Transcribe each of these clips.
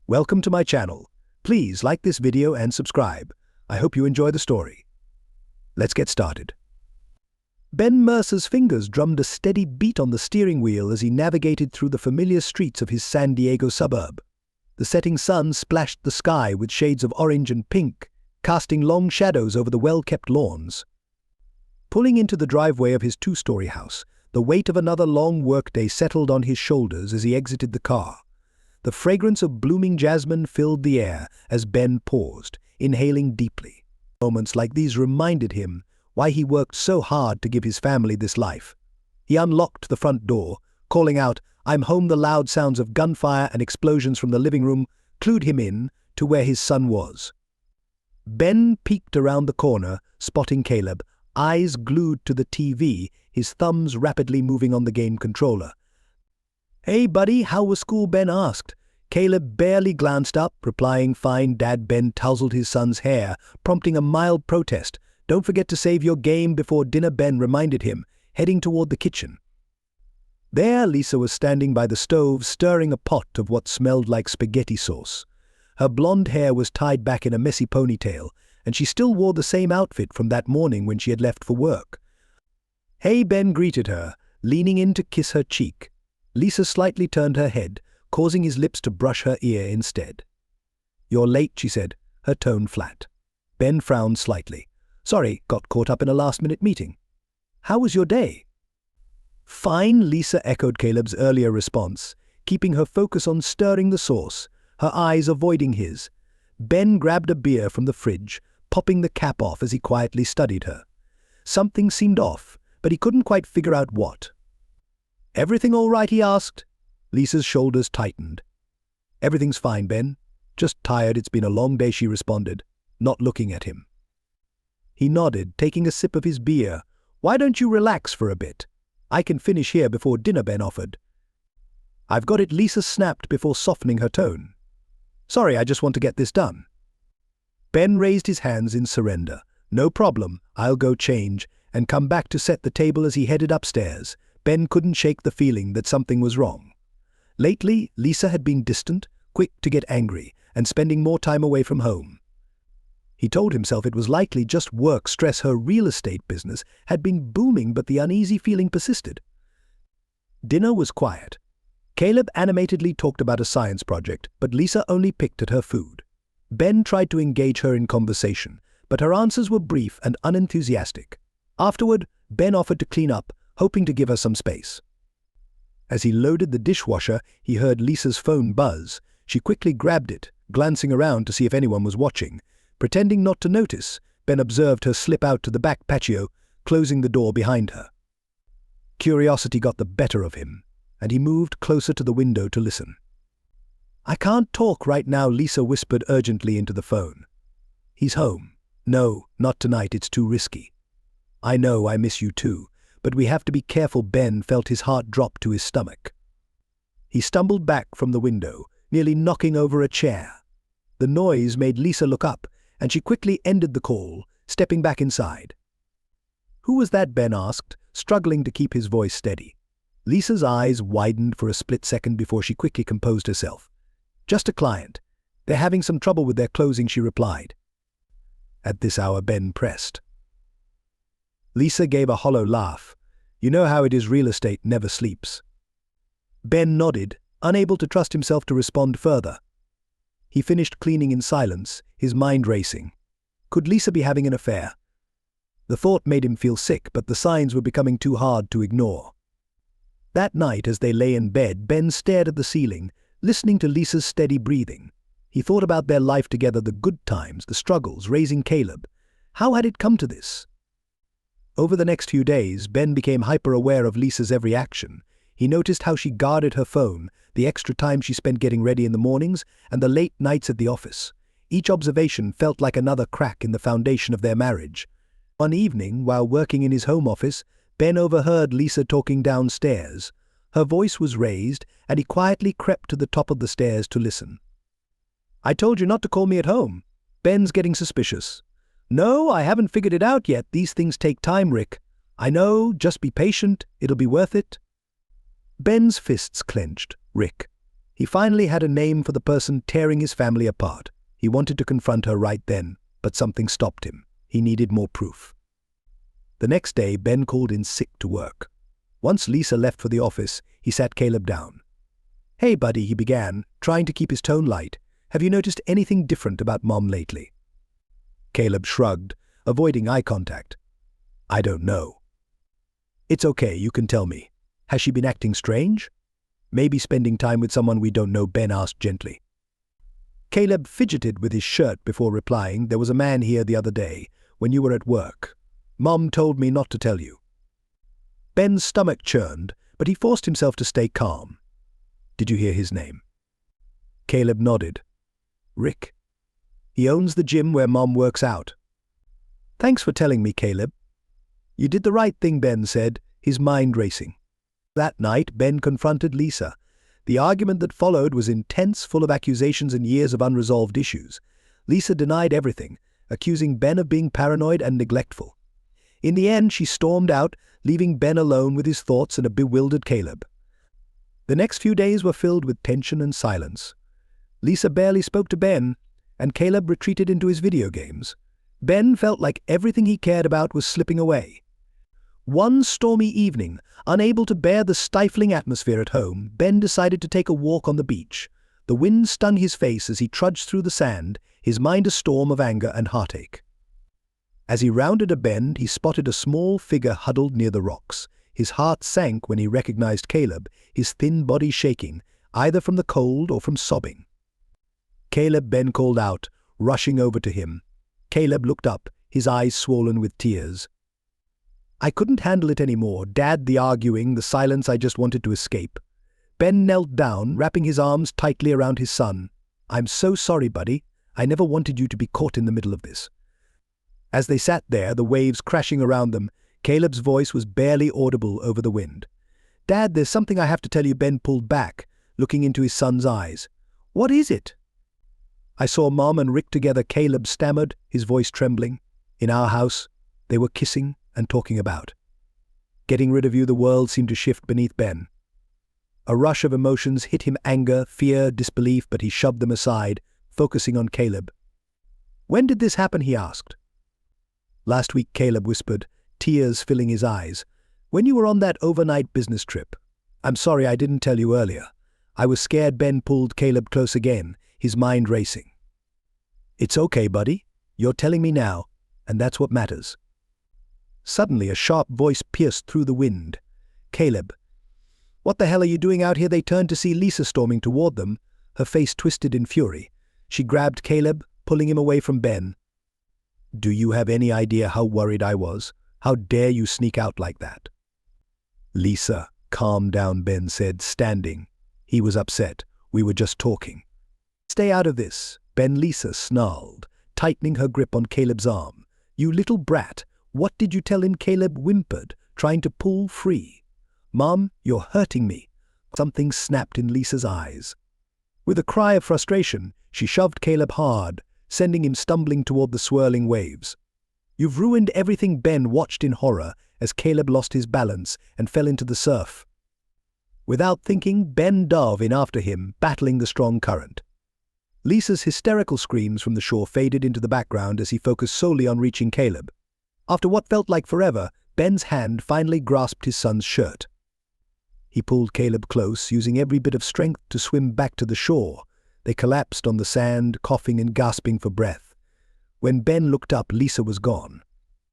Welcome to my channel. Please like this video and subscribe. I hope you enjoy the story. Let's get started. Ben Mercer's fingers drummed a steady beat on the steering wheel as he navigated through the familiar streets of his San Diego suburb. The setting sun splashed the sky with shades of orange and pink, casting long shadows over the well-kept lawns. Pulling into the driveway of his two-story house, the weight of another long workday settled on his shoulders as he exited the car. The fragrance of blooming jasmine filled the air as Ben paused, inhaling deeply. Moments like these reminded him why he worked so hard to give his family this life. He unlocked the front door, calling out, "I'm home." The loud sounds of gunfire and explosions from the living room clued him in to where his son was. Ben peeked around the corner, spotting Caleb, eyes glued to the TV, his thumbs rapidly moving on the game controller. "Hey, buddy, how was school?" Ben asked. Caleb barely glanced up, replying, "Fine, Dad." Ben tousled his son's hair, prompting a mild protest. "Don't forget to save your game before dinner," Ben reminded him, heading toward the kitchen. There, Lisa was standing by the stove, stirring a pot of what smelled like spaghetti sauce. Her blonde hair was tied back in a messy ponytail, and she still wore the same outfit from that morning when she had left for work. "Hey," Ben greeted her, leaning in to kiss her cheek. Lisa slightly turned her head, causing his lips to brush her ear instead. "You're late," she said, her tone flat. Ben frowned slightly. "Sorry, got caught up in a last-minute meeting." "How was your day?" "Fine," Lisa echoed Caleb's earlier response, keeping her focus on stirring the sauce, her eyes avoiding his. Ben grabbed a beer from the fridge, popping the cap off as he quietly studied her. Something seemed off, but he couldn't quite figure out what. "Everything all right?" he asked. Lisa's shoulders tightened. "Everything's fine, Ben. Just tired. It's been a long day," she responded, not looking at him. He nodded, taking a sip of his beer. "Why don't you relax for a bit? I can finish here before dinner," Ben offered. "I've got it," Lisa snapped before softening her tone. "Sorry, I just want to get this done." Ben raised his hands in surrender. "No problem, I'll go change and come back to set the table." As he headed upstairs, Ben couldn't shake the feeling that something was wrong. Lately, Lisa had been distant, quick to get angry, and spending more time away from home. He told himself it was likely just work stress. Her real estate business had been booming, but the uneasy feeling persisted. Dinner was quiet. Caleb animatedly talked about a science project, but Lisa only picked at her food. Ben tried to engage her in conversation, but her answers were brief and unenthusiastic. Afterward, Ben offered to clean up, hoping to give her some space. As he loaded the dishwasher, he heard Lisa's phone buzz. She quickly grabbed it, glancing around to see if anyone was watching. Pretending not to notice, Ben observed her slip out to the back patio, closing the door behind her. Curiosity got the better of him, and he moved closer to the window to listen. "I can't talk right now," Lisa whispered urgently into the phone. "He's home." "No, not tonight, it's too risky." "I know, I miss you too, but we have to be careful." Ben felt his heart drop to his stomach. He stumbled back from the window, nearly knocking over a chair. The noise made Lisa look up, and she quickly ended the call, stepping back inside. "Who was that?" Ben asked, struggling to keep his voice steady. Lisa's eyes widened for a split second before she quickly composed herself. "Just a client. They're having some trouble with their closing," she replied. At this hour, Ben pressed. Lisa gave a hollow laugh. "You know how it is, real estate never sleeps." Ben nodded, unable to trust himself to respond further. He finished cleaning in silence, his mind racing. Could Lisa be having an affair? The thought made him feel sick, but the signs were becoming too hard to ignore. That night, as they lay in bed, Ben stared at the ceiling, listening to Lisa's steady breathing. He thought about their life together, the good times, the struggles, raising Caleb. How had it come to this? Over the next few days, Ben became hyper-aware of Lisa's every action. He noticed how she guarded her phone, the extra time she spent getting ready in the mornings, and the late nights at the office. Each observation felt like another crack in the foundation of their marriage. One evening, while working in his home office, Ben overheard Lisa talking downstairs. Her voice was raised, and he quietly crept to the top of the stairs to listen. "I told you not to call me at home." Ben's getting suspicious. "No, I haven't figured it out yet. These things take time, Rick." "I know, just be patient. It'll be worth it." Ben's fists clenched. "Rick, He finally had a name for the person tearing his family apart. He wanted to confront her right then, but something stopped him. He needed more proof. The next day, Ben called in sick to work. Once Lisa left for the office, he sat Caleb down. "Hey, buddy," he began, trying to keep his tone light. "Have you noticed anything different about Mom lately?" Caleb shrugged, avoiding eye contact. "I don't know." "It's okay, you can tell me. Has she been acting strange? Maybe spending time with someone we don't know?" Ben asked gently. Caleb fidgeted with his shirt before replying. "There was a man here the other day, when you were at work. Mom told me not to tell you." Ben's stomach churned, but he forced himself to stay calm. "Did you hear his name?" Caleb nodded. "Rick. He owns the gym where Mom works out." "Thanks for telling me, Caleb." "You did the right thing," Ben said, his mind racing. That night, Ben confronted Lisa. The argument that followed was intense, full of accusations and years of unresolved issues. Lisa denied everything, accusing Ben of being paranoid and neglectful. In the end, she stormed out, leaving Ben alone with his thoughts and a bewildered Caleb. The next few days were filled with tension and silence. Lisa barely spoke to Ben, and Caleb retreated into his video games. Ben felt like everything he cared about was slipping away. One stormy evening, unable to bear the stifling atmosphere at home, Ben decided to take a walk on the beach. The wind stung his face as he trudged through the sand, his mind a storm of anger and heartache. As he rounded a bend, he spotted a small figure huddled near the rocks. His heart sank when he recognized Caleb, his thin body shaking, either from the cold or from sobbing. "Caleb," Ben called out, rushing over to him. Caleb looked up, his eyes swollen with tears. "I couldn't handle it anymore, Dad, the arguing, the silence. I just wanted to escape." Ben knelt down, wrapping his arms tightly around his son. "I'm so sorry, buddy. I never wanted you to be caught in the middle of this." As they sat there, the waves crashing around them, Caleb's voice was barely audible over the wind. "Dad, there's something I have to tell you." Ben pulled back, looking into his son's eyes. "What is it?" "I saw Mom and Rick together," Caleb stammered, his voice trembling. "In our house, they were kissing and talking about getting rid of you." The world seemed to shift beneath Ben. A rush of emotions hit him: anger, fear, disbelief, but he shoved them aside, focusing on Caleb. "When did this happen?" he asked. "Last week," Caleb whispered, tears filling his eyes. "When you were on that overnight business trip." "I'm sorry I didn't tell you earlier. I was scared." Ben pulled Caleb close again, his mind racing. "It's okay, buddy. You're telling me now, and that's what matters." Suddenly, a sharp voice pierced through the wind. "Caleb, what the hell are you doing out here?" They turned to see Lisa storming toward them, her face twisted in fury. She grabbed Caleb, pulling him away from Ben. "Do you have any idea how worried I was? How dare you sneak out like that?" "Lisa, calm down," Ben said, standing. He was upset. "We were just talking." "Stay out of this." Lisa snarled, tightening her grip on Caleb's arm. "You little brat. What did you tell him?" Caleb whimpered, trying to pull free. "Mom, you're hurting me." Something snapped in Lisa's eyes. With a cry of frustration, she shoved Caleb hard, sending him stumbling toward the swirling waves. "You've ruined everything." Ben watched in horror as Caleb lost his balance and fell into the surf. Without thinking, Ben dove in after him, battling the strong current. Lisa's hysterical screams from the shore faded into the background as he focused solely on reaching Caleb. After what felt like forever, Ben's hand finally grasped his son's shirt. He pulled Caleb close, using every bit of strength to swim back to the shore. They collapsed on the sand, coughing and gasping for breath. When Ben looked up, Lisa was gone.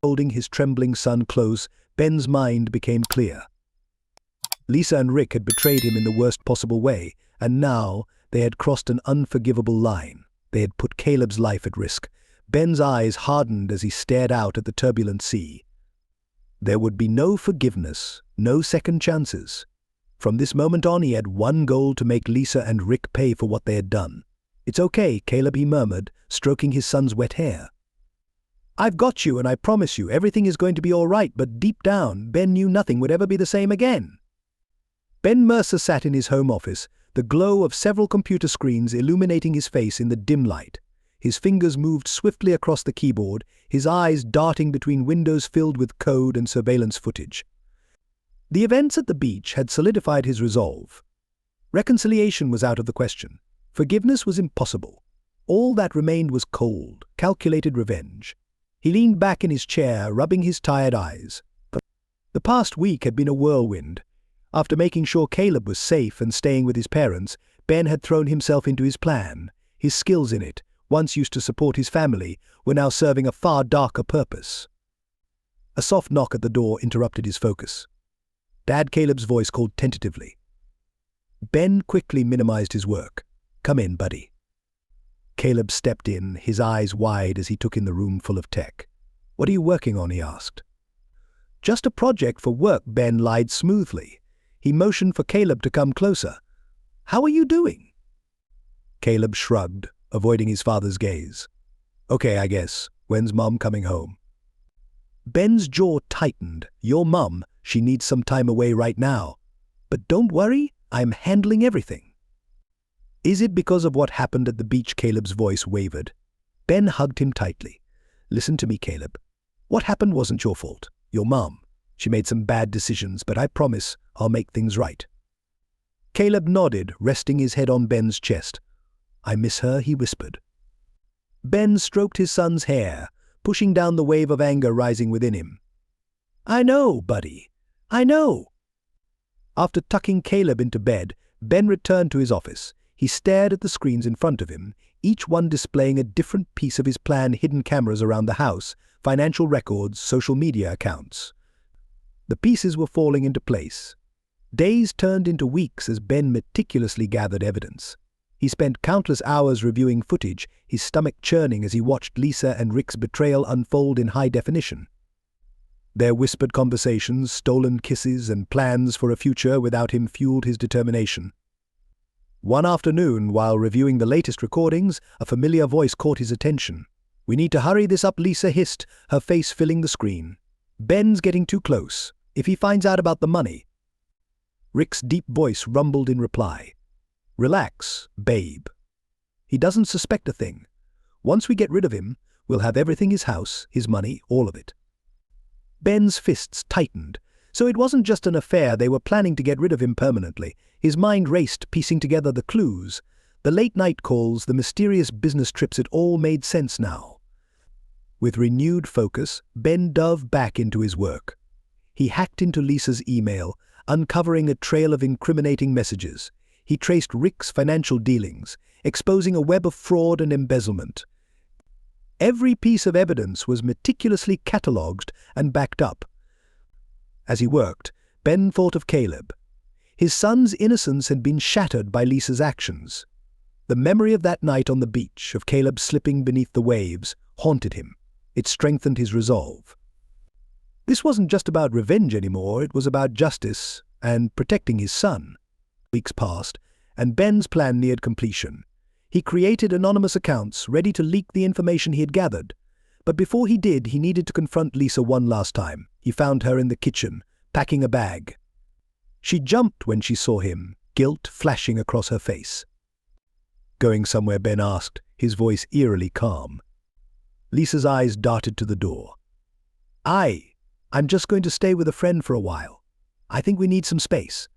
Holding his trembling son close, Ben's mind became clear. Lisa and Rick had betrayed him in the worst possible way, and now they had crossed an unforgivable line. They had put Caleb's life at risk. Ben's eyes hardened as he stared out at the turbulent sea. There would be no forgiveness, no second chances. From this moment on, he had one goal: to make Lisa and Rick pay for what they had done. "It's okay, Caleb," he murmured, stroking his son's wet hair. "I've got you, and I promise you everything is going to be all right." But deep down, Ben knew nothing would ever be the same again. Ben Mercer sat in his home office, the glow of several computer screens illuminating his face in the dim light. His fingers moved swiftly across the keyboard, his eyes darting between windows filled with code and surveillance footage. The events at the beach had solidified his resolve. Reconciliation was out of the question. Forgiveness was impossible. All that remained was cold, calculated revenge. He leaned back in his chair, rubbing his tired eyes. The past week had been a whirlwind. After making sure Caleb was safe and staying with his parents, Ben had thrown himself into his plan. His skills in it, once used to support his family, were now serving a far darker purpose. A soft knock at the door interrupted his focus. Dad Caleb's voice called tentatively. Ben quickly minimized his work. "Come in, buddy." Caleb stepped in, his eyes wide as he took in the room full of tech. "What are you working on?" he asked. "Just a project for work," Ben lied smoothly. He motioned for Caleb to come closer. "How are you doing?" Caleb shrugged, avoiding his father's gaze. "Okay, I guess. When's Mom coming home?" Ben's jaw tightened. "Your mum, she needs some time away right now. But don't worry, I'm handling everything." "Is it because of what happened at the beach?" Caleb's voice wavered. Ben hugged him tightly. "Listen to me, Caleb. What happened wasn't your fault. Your mom. She made some bad decisions, but I promise I'll make things right." Caleb nodded, resting his head on Ben's chest. "I miss her," he whispered. Ben stroked his son's hair, pushing down the wave of anger rising within him. "I know, buddy. I know." After tucking Caleb into bed, Ben returned to his office. He stared at the screens in front of him, each one displaying a different piece of his plan: hidden cameras around the house, financial records, social media accounts. The pieces were falling into place. Days turned into weeks as Ben meticulously gathered evidence. He spent countless hours reviewing footage, his stomach churning as he watched Lisa and Rick's betrayal unfold in high definition. Their whispered conversations, stolen kisses, and plans for a future without him fueled his determination. One afternoon, while reviewing the latest recordings, a familiar voice caught his attention. "We need to hurry this up," Lisa hissed, her face filling the screen. "Ben's getting too close. If he finds out about the money..." Rick's deep voice rumbled in reply. "Relax, babe. He doesn't suspect a thing. Once we get rid of him, we'll have everything: his house, his money, all of it." Ben's fists tightened. So it wasn't just an affair, they were planning to get rid of him permanently. His mind raced, piecing together the clues. The late-night calls, the mysterious business trips, it all made sense now. With renewed focus, Ben dove back into his work. He hacked into Lisa's email, uncovering a trail of incriminating messages. He traced Rick's financial dealings, exposing a web of fraud and embezzlement. Every piece of evidence was meticulously catalogued and backed up. As he worked, Ben thought of Caleb. His son's innocence had been shattered by Lisa's actions. The memory of that night on the beach, of Caleb slipping beneath the waves, haunted him. It strengthened his resolve. This wasn't just about revenge anymore, it was about justice and protecting his son. Weeks passed, and Ben's plan neared completion. He created anonymous accounts, ready to leak the information he had gathered. But before he did, he needed to confront Lisa one last time. He found her in the kitchen, packing a bag. She jumped when she saw him, guilt flashing across her face. "Going somewhere?" Ben asked, his voice eerily calm. Lisa's eyes darted to the door. I'm just going to stay with a friend for a while. I think we need some space."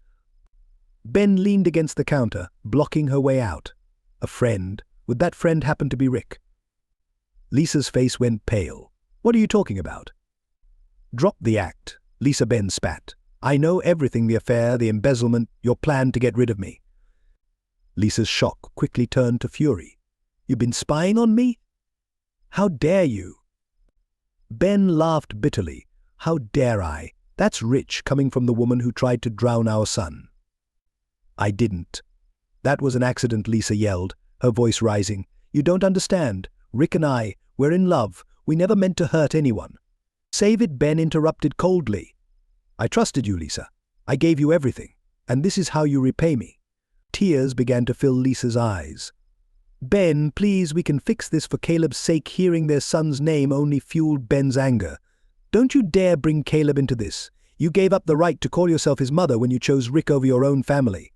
Ben leaned against the counter, blocking her way out. A friend? Would that friend happen to be Rick? Lisa's face went pale. "What are you talking about?" "Drop the act," Lisa. Ben spat. "I know everything: the affair, the embezzlement, your plan to get rid of me." Lisa's shock quickly turned to fury. "You've been spying on me? How dare you?" Ben laughed bitterly. "How dare I? That's rich, coming from the woman who tried to drown our son." "I didn't. That was an accident," Lisa yelled, her voice rising. "You don't understand. Rick and I, we're in love. We never meant to hurt anyone." "Save it," Ben interrupted coldly. "I trusted you, Lisa. I gave you everything. And this is how you repay me." Tears began to fill Lisa's eyes. "Ben, please, we can fix this for Caleb's sake." Hearing their son's name only fueled Ben's anger. "Don't you dare bring Caleb into this. You gave up the right to call yourself his mother when you chose Rick over your own family."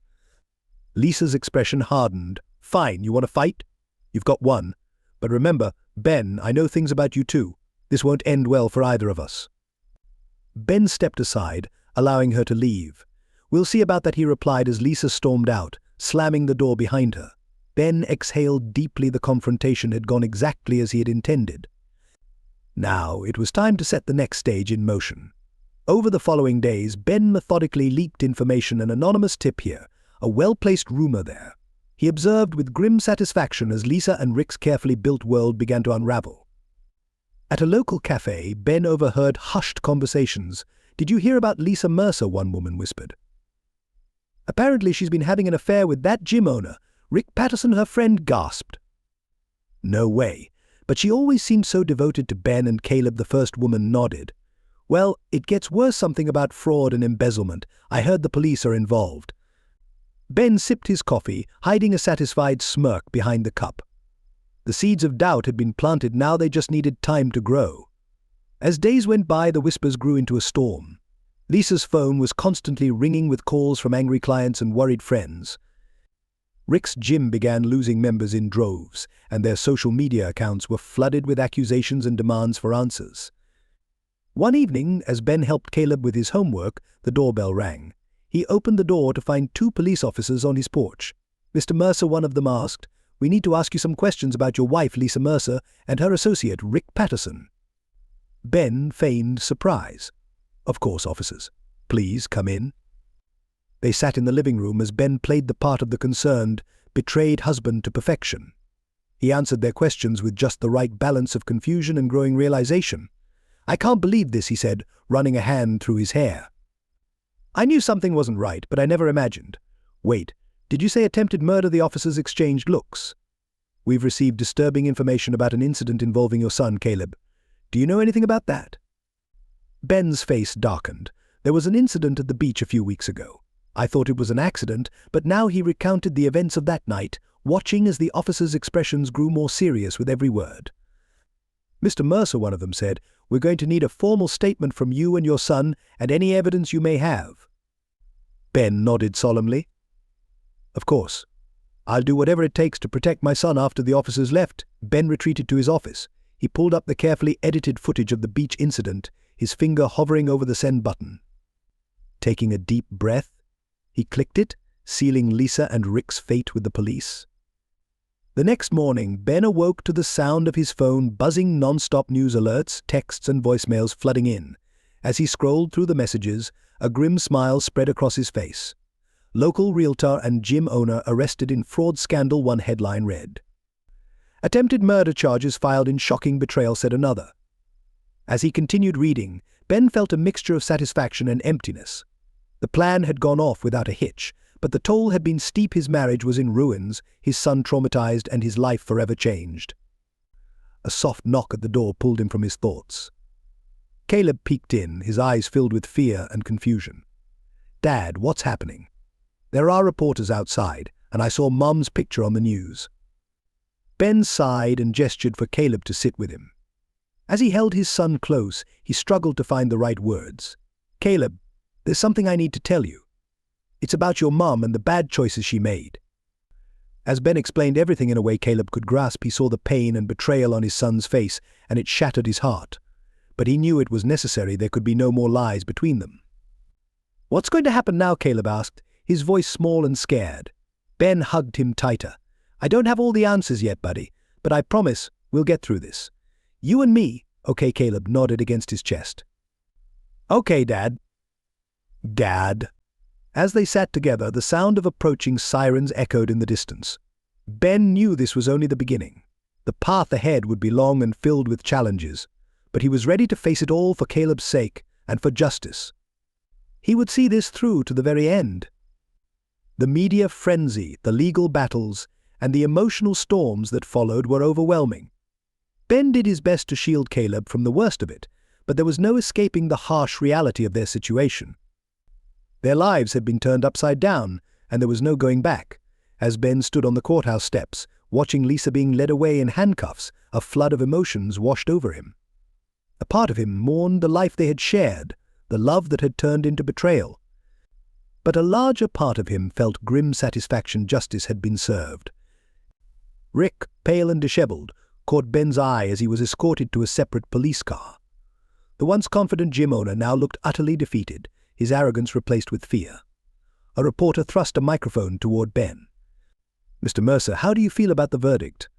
Lisa's expression hardened. "Fine, you want to fight? You've got one. But remember, Ben, I know things about you too. This won't end well for either of us." Ben stepped aside, allowing her to leave. "We'll see about that," he replied as Lisa stormed out, slamming the door behind her. Ben exhaled deeply. The confrontation had gone exactly as he had intended. Now it was time to set the next stage in motion. Over the following days, Ben methodically leaked information, an anonymous tip here, a well-placed rumor there. He observed with grim satisfaction as Lisa and Rick's carefully built world began to unravel. At a local cafe, Ben overheard hushed conversations. "Did you hear about Lisa Mercer?" one woman whispered. "Apparently she's been having an affair with that gym owner. Rick Patterson," her friend gasped. "No way. But she always seemed so devoted to Ben and Caleb," the first woman nodded. "Well, it gets worse, something about fraud and embezzlement. I heard the police are involved." Ben sipped his coffee, hiding a satisfied smirk behind the cup. The seeds of doubt had been planted, now they just needed time to grow. As days went by, the whispers grew into a storm. Lisa's phone was constantly ringing with calls from angry clients and worried friends. Rick's gym began losing members in droves, and their social media accounts were flooded with accusations and demands for answers. One evening, as Ben helped Caleb with his homework, the doorbell rang. He opened the door to find 2 police officers on his porch. "Mr. Mercer," one of them asked, "we need to ask you some questions about your wife, Lisa Mercer, and her associate, Rick Patterson." Ben feigned surprise. "Of course, officers. Please come in." They sat in the living room as Ben played the part of the concerned, betrayed husband to perfection. He answered their questions with just the right balance of confusion and growing realization. "I can't believe this," he said, running a hand through his hair. "I knew something wasn't right, but I never imagined. Wait, did you say attempted murder?" The officers exchanged looks. "We've received disturbing information about an incident involving your son, Caleb. Do you know anything about that?" Ben's face darkened. "There was an incident at the beach a few weeks ago. I thought it was an accident, but now," he recounted the events of that night, watching as the officers' expressions grew more serious with every word. "Mr. Mercer," one of them said, "we're going to need a formal statement from you and your son and any evidence you may have." Ben nodded solemnly. "Of course. I'll do whatever it takes to protect my son." After the officers left, Ben retreated to his office. He pulled up the carefully edited footage of the beach incident, his finger hovering over the send button. Taking a deep breath, he clicked it, sealing Lisa and Rick's fate with the police. The next morning, Ben awoke to the sound of his phone buzzing, non-stop news alerts, texts and voicemails flooding in. As he scrolled through the messages, a grim smile spread across his face. "Local realtor and gym owner arrested in fraud scandal," one headline read. "Attempted murder charges filed in shocking betrayal," said another. As he continued reading, Ben felt a mixture of satisfaction and emptiness. The plan had gone off without a hitch, but the toll had been steep. His marriage was in ruins, his son traumatized, and his life forever changed. A soft knock at the door pulled him from his thoughts. Caleb peeked in, his eyes filled with fear and confusion. "Dad, what's happening?" "There are reporters outside, and I saw Mom's picture on the news." Ben sighed and gestured for Caleb to sit with him. As he held his son close, he struggled to find the right words. "Caleb, there's something I need to tell you. It's about your mom and the bad choices she made." As Ben explained everything in a way Caleb could grasp, he saw the pain and betrayal on his son's face, and it shattered his heart. But he knew it was necessary. There could be no more lies between them. "What's going to happen now?" Caleb asked, his voice small and scared. Ben hugged him tighter. "I don't have all the answers yet, buddy, but I promise we'll get through this. You and me." "Okay," Caleb nodded against his chest. "Okay, Dad." "Dad." As they sat together, the sound of approaching sirens echoed in the distance. Ben knew this was only the beginning. The path ahead would be long and filled with challenges, but he was ready to face it all for Caleb's sake and for justice. He would see this through to the very end. The media frenzy, the legal battles, and the emotional storms that followed were overwhelming. Ben did his best to shield Caleb from the worst of it, but there was no escaping the harsh reality of their situation. Their lives had been turned upside down, and there was no going back. As Ben stood on the courthouse steps, watching Lisa being led away in handcuffs, a flood of emotions washed over him. A part of him mourned the life they had shared, the love that had turned into betrayal. But a larger part of him felt grim satisfaction. Justice had been served. Rick, pale and disheveled, caught Ben's eye as he was escorted to a separate police car. The once confident gym owner now looked utterly defeated, his arrogance replaced with fear. A reporter thrust a microphone toward Ben. Mr. Mercer, how do you feel about the verdict?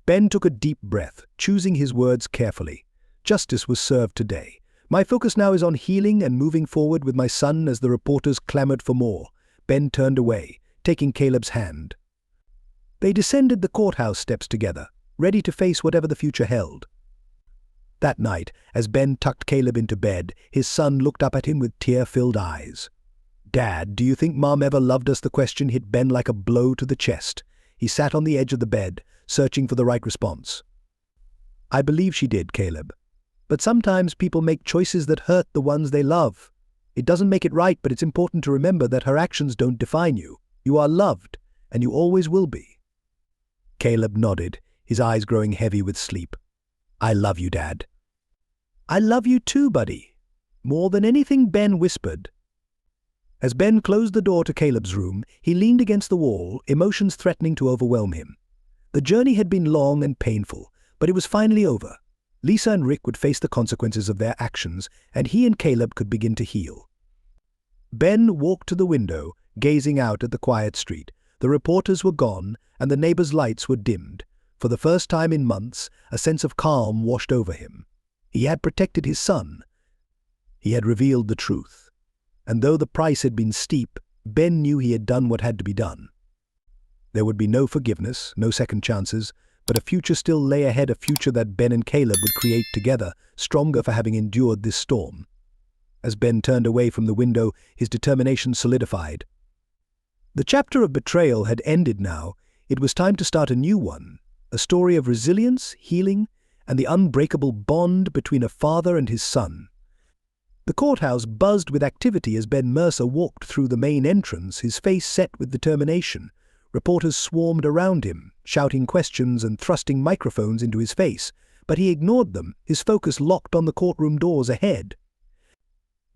Ben took a deep breath, choosing his words carefully. Justice was served today. My focus now is on healing and moving forward with my son as the reporters clamored for more. Ben turned away, taking Caleb's hand. They descended the courthouse steps together, ready to face whatever the future held. That night, as Ben tucked Caleb into bed, his son looked up at him with tear-filled eyes. "Dad, do you think Mom ever loved us?" The question hit Ben like a blow to the chest. He sat on the edge of the bed, searching for the right response. "I believe she did, Caleb. But sometimes people make choices that hurt the ones they love. It doesn't make it right, but it's important to remember that her actions don't define you. You are loved, and you always will be." Caleb nodded, his eyes growing heavy with sleep. "I love you, Dad." "I love you too, buddy." "More than anything," Ben whispered. As Ben closed the door to Caleb's room, he leaned against the wall, emotions threatening to overwhelm him. The journey had been long and painful, but it was finally over. Lisa and Rick would face the consequences of their actions, and he and Caleb could begin to heal. Ben walked to the window, gazing out at the quiet street. The reporters were gone, and the neighbors' lights were dimmed. For the first time in months, a sense of calm washed over him. He had protected his son. He had revealed the truth. And though the price had been steep, Ben knew he had done what had to be done. There would be no forgiveness, no second chances, but a future still lay ahead, a future that Ben and Caleb would create together, stronger for having endured this storm. As Ben turned away from the window, his determination solidified. The chapter of betrayal had ended now. It was time to start a new one, a story of resilience, healing, and the unbreakable bond between a father and his son. The courthouse buzzed with activity as Ben Mercer walked through the main entrance, his face set with determination. Reporters swarmed around him, shouting questions and thrusting microphones into his face, but he ignored them, his focus locked on the courtroom doors ahead.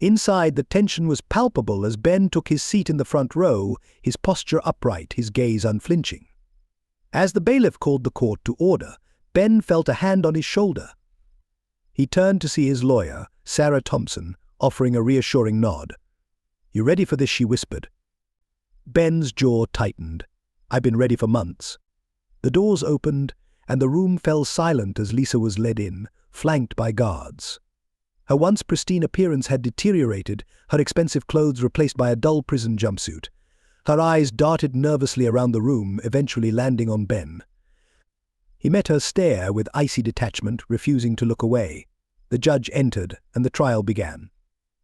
Inside, the tension was palpable as Ben took his seat in the front row, his posture upright, his gaze unflinching. As the bailiff called the court to order, Ben felt a hand on his shoulder. He turned to see his lawyer, Sarah Thompson, offering a reassuring nod. "You ready for this?" she whispered. Ben's jaw tightened. "I've been ready for months." The doors opened, and the room fell silent as Lisa was led in, flanked by guards. Her once pristine appearance had deteriorated, her expensive clothes replaced by a dull prison jumpsuit. Her eyes darted nervously around the room, eventually landing on Ben. He met her stare with icy detachment, refusing to look away. The judge entered, and the trial began.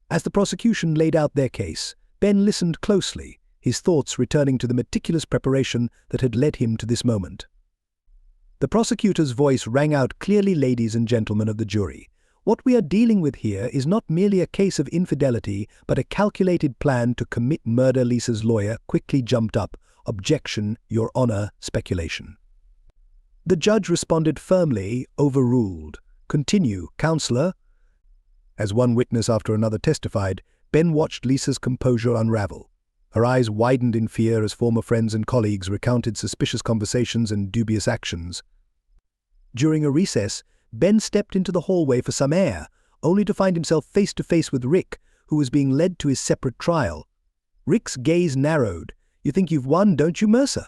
As the prosecution laid out their case, Ben listened closely, his thoughts returning to the meticulous preparation that had led him to this moment. The prosecutor's voice rang out clearly, "Ladies and gentlemen of the jury, what we are dealing with here is not merely a case of infidelity, but a calculated plan to commit murder." Lisa's lawyer quickly jumped up. "Objection, Your Honor, speculation." The judge responded firmly, "Overruled." "Continue, counselor." As one witness after another testified, Ben watched Lisa's composure unravel. Her eyes widened in fear as former friends and colleagues recounted suspicious conversations and dubious actions. During a recess, Ben stepped into the hallway for some air, only to find himself face to face with Rick, who was being led to his separate trial. Rick's gaze narrowed. "You think you've won, don't you, Mercer?"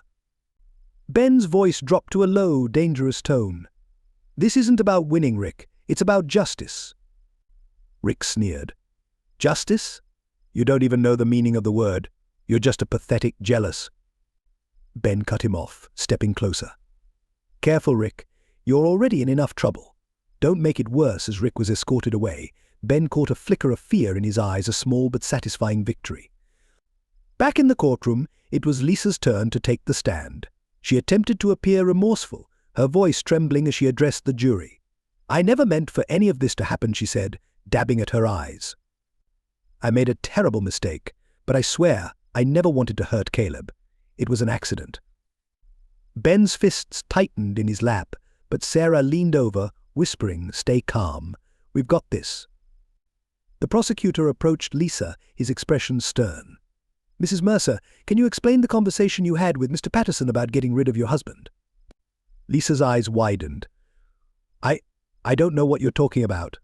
Ben's voice dropped to a low, dangerous tone. "This isn't about winning, Rick. It's about justice." Rick sneered. "Justice? You don't even know the meaning of the word. You're just a pathetic jealous." Ben cut him off, stepping closer. "Careful, Rick. You're already in enough trouble. Don't make it worse." As Rick was escorted away, Ben caught a flicker of fear in his eyes, a small but satisfying victory. Back in the courtroom, it was Lisa's turn to take the stand. She attempted to appear remorseful, her voice trembling as she addressed the jury. "I never meant for any of this to happen," she said, dabbing at her eyes. "I made a terrible mistake, but I swear I never wanted to hurt Caleb. It was an accident." Ben's fists tightened in his lap, but Sarah leaned over, whispering, "Stay calm. We've got this." The prosecutor approached Lisa, his expression stern. "Mrs. Mercer, can you explain the conversation you had with Mr. Patterson about getting rid of your husband?" Lisa's eyes widened. I don't know what you're talking about."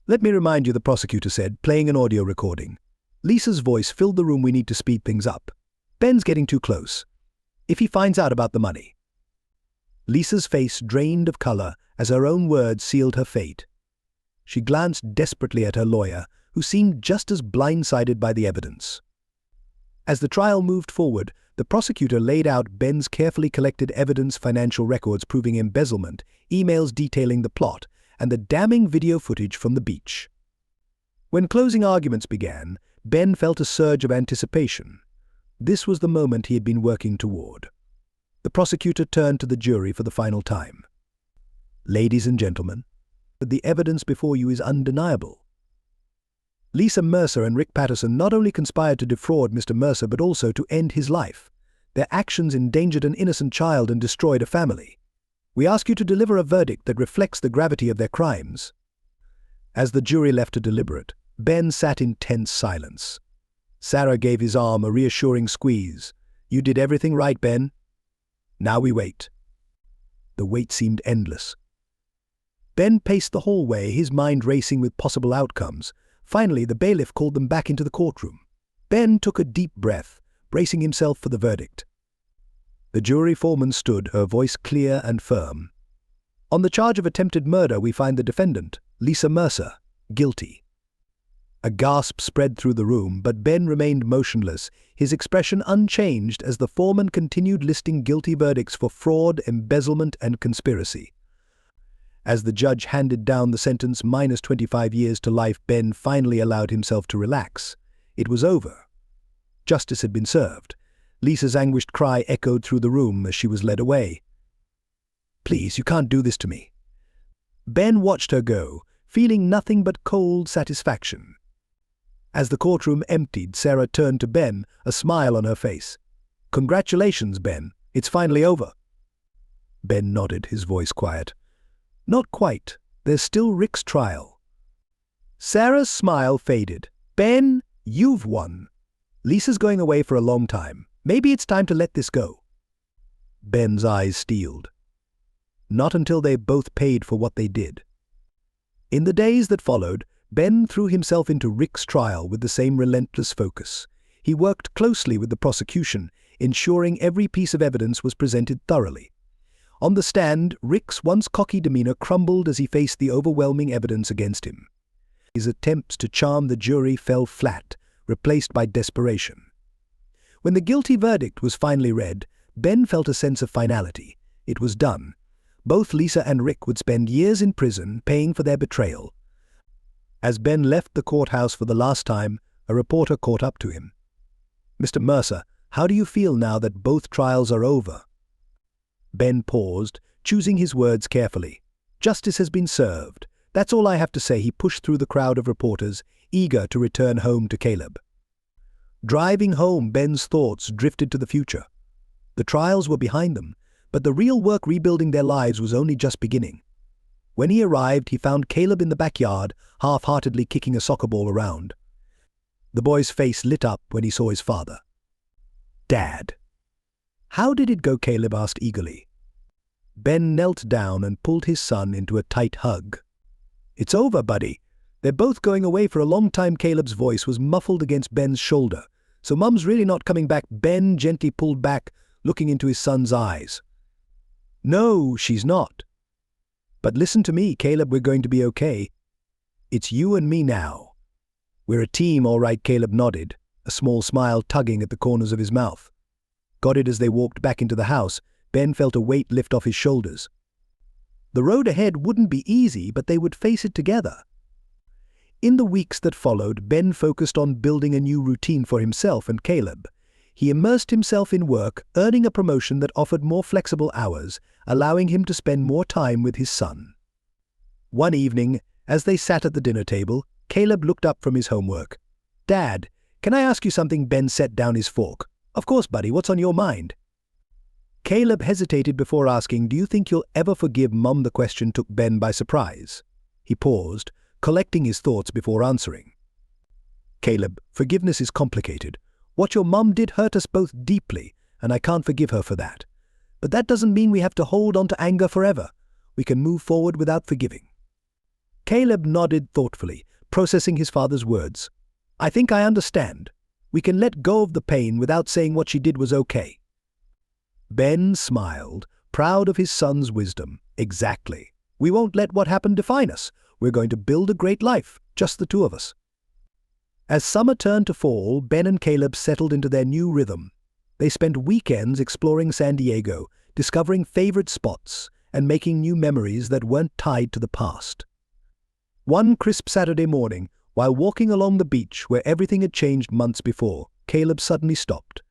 "Let me remind you," the prosecutor said, playing an audio recording. Lisa's voice filled the room. "We need to speed things up. Ben's getting too close." if he finds out about the money. Lisa's face drained of color as her own words sealed her fate. She glanced desperately at her lawyer, who seemed just as blindsided by the evidence. As the trial moved forward, the prosecutor laid out Ben's carefully collected evidence, financial records proving embezzlement, emails detailing the plot, and the damning video footage from the beach. When closing arguments began, Ben felt a surge of anticipation. This was the moment he had been working toward. The prosecutor turned to the jury for the final time. Ladies and gentlemen, the evidence before you is undeniable. Lisa Mercer and Rick Patterson not only conspired to defraud Mr. Mercer but also to end his life. Their actions endangered an innocent child and destroyed a family. We ask you to deliver a verdict that reflects the gravity of their crimes. As the jury left to deliberate, Ben sat in tense silence. Sarah gave his arm a reassuring squeeze. You did everything right, Ben. Now we wait. The wait seemed endless. Ben paced the hallway, his mind racing with possible outcomes. Finally, the bailiff called them back into the courtroom. Ben took a deep breath, bracing himself for the verdict. The jury foreman stood, her voice clear and firm. On the charge of attempted murder, we find the defendant, Lisa Mercer, guilty. A gasp spread through the room, but Ben remained motionless, his expression unchanged as the foreman continued listing guilty verdicts for fraud, embezzlement, and conspiracy. As the judge handed down the sentence minus 25 years to life, Ben finally allowed himself to relax. It was over. Justice had been served. Lisa's anguished cry echoed through the room as she was led away. Please, you can't do this to me. Ben watched her go, feeling nothing but cold satisfaction. As the courtroom emptied, Sarah turned to Ben, a smile on her face. Congratulations, Ben. It's finally over. Ben nodded, his voice quiet. Not quite. There's still Rick's trial. Sarah's smile faded. Ben, you've won. Lisa's going away for a long time. Maybe it's time to let this go. Ben's eyes steeled. Not until they both paid for what they did. In the days that followed, Ben threw himself into Rick's trial with the same relentless focus. He worked closely with the prosecution, ensuring every piece of evidence was presented thoroughly. On the stand, Rick's once cocky demeanor crumbled as he faced the overwhelming evidence against him. His attempts to charm the jury fell flat, replaced by desperation. When the guilty verdict was finally read, Ben felt a sense of finality. It was done. Both Lisa and Rick would spend years in prison paying for their betrayal. As Ben left the courthouse for the last time, a reporter caught up to him. Mr. Mercer, how do you feel now that both trials are over? Ben paused, choosing his words carefully. Justice has been served. That's all I have to say. He pushed through the crowd of reporters, eager to return home to Caleb. Driving home, Ben's thoughts drifted to the future. The trials were behind them, but the real work rebuilding their lives was only just beginning. When he arrived, he found Caleb in the backyard, half-heartedly kicking a soccer ball around. The boy's face lit up when he saw his father. Dad. How did it go? Caleb asked eagerly. Ben knelt down and pulled his son into a tight hug. It's over, buddy. They're both going away for a long time. Caleb's voice was muffled against Ben's shoulder. So Mum's really not coming back? Ben gently pulled back, looking into his son's eyes. No, she's not. But listen to me, Caleb, we're going to be okay. It's you and me now. We're a team, all right. Caleb nodded, a small smile tugging at the corners of his mouth. Got it. As they walked back into the house, Ben felt a weight lift off his shoulders. The road ahead wouldn't be easy, but they would face it together. In the weeks that followed, Ben focused on building a new routine for himself and Caleb. He immersed himself in work, earning a promotion that offered more flexible hours, allowing him to spend more time with his son. One evening, as they sat at the dinner table, Caleb looked up from his homework. Dad, can I ask you something? Ben set down his fork. Of course, buddy, what's on your mind? Caleb hesitated before asking, do you think you'll ever forgive Mum? The question took Ben by surprise. He paused, collecting his thoughts before answering. Caleb, forgiveness is complicated. What your mum did hurt us both deeply, and I can't forgive her for that. But that doesn't mean we have to hold on to anger forever. We can move forward without forgiving. Caleb nodded thoughtfully, processing his father's words. I think I understand. We can let go of the pain without saying what she did was okay. Ben smiled, proud of his son's wisdom. Exactly. We won't let what happened define us. We're going to build a great life, just the two of us. As summer turned to fall, Ben and Caleb settled into their new rhythm. They spent weekends exploring San Diego, discovering favorite spots, and making new memories that weren't tied to the past. One crisp Saturday morning, while walking along the beach where everything had changed months before, Caleb suddenly stopped.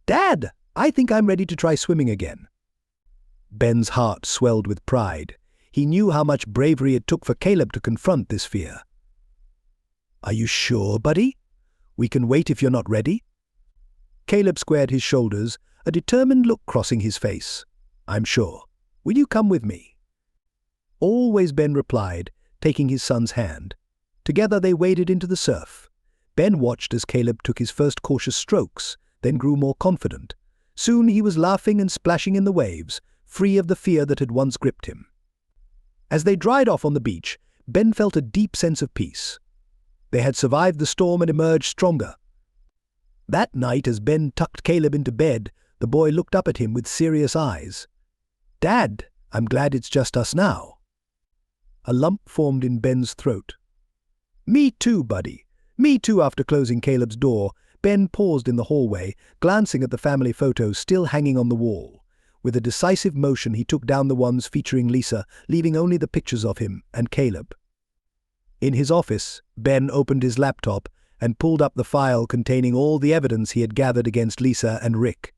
"Dad, I think I'm ready to try swimming again." Ben's heart swelled with pride. He knew how much bravery it took for Caleb to confront this fear. "Are you sure, buddy? We can wait if you're not ready." Caleb squared his shoulders, a determined look crossing his face. "I'm sure. Will you come with me?" "Always," Ben replied, taking his son's hand. Together they waded into the surf. Ben watched as Caleb took his first cautious strokes, then grew more confident. Soon he was laughing and splashing in the waves, free of the fear that had once gripped him. As they dried off on the beach, Ben felt a deep sense of peace. They had survived the storm and emerged stronger. That night, as Ben tucked Caleb into bed, the boy looked up at him with serious eyes. "Dad, I'm glad it's just us now." A lump formed in Ben's throat. "Me too, buddy. Me too." After closing Caleb's door, Ben paused in the hallway, glancing at the family photos still hanging on the wall. With a decisive motion, he took down the ones featuring Lisa, leaving only the pictures of him and Caleb. In his office, Ben opened his laptop and pulled up the file containing all the evidence he had gathered against Lisa and Rick.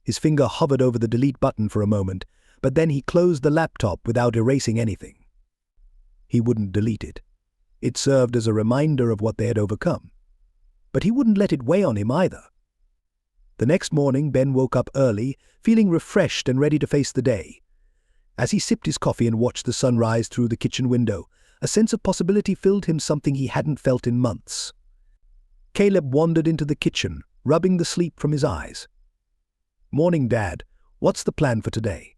His finger hovered over the delete button for a moment, but then he closed the laptop without erasing anything. He wouldn't delete it. It served as a reminder of what they had overcome. But he wouldn't let it weigh on him either. The next morning, Ben woke up early, feeling refreshed and ready to face the day. As he sipped his coffee and watched the sun rise through the kitchen window, a sense of possibility filled him, something he hadn't felt in months. Caleb wandered into the kitchen, rubbing the sleep from his eyes. "Morning, Dad. What's the plan for today?"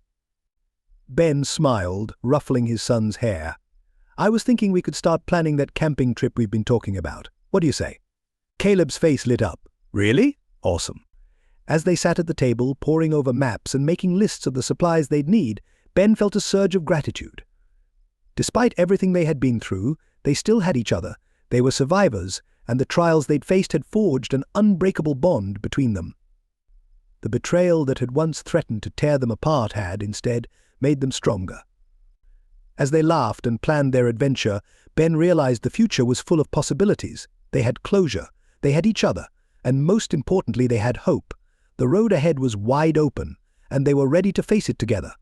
Ben smiled, ruffling his son's hair. "I was thinking we could start planning that camping trip we've been talking about. What do you say?" Caleb's face lit up. "Really? Awesome." As they sat at the table, poring over maps and making lists of the supplies they'd need, Ben felt a surge of gratitude. Despite everything they had been through, they still had each other. They were survivors, and the trials they'd faced had forged an unbreakable bond between them. The betrayal that had once threatened to tear them apart had, instead, made them stronger. As they laughed and planned their adventure, Ben realized the future was full of possibilities. They had closure, they had each other, and most importantly, they had hope. The road ahead was wide open, and they were ready to face it together.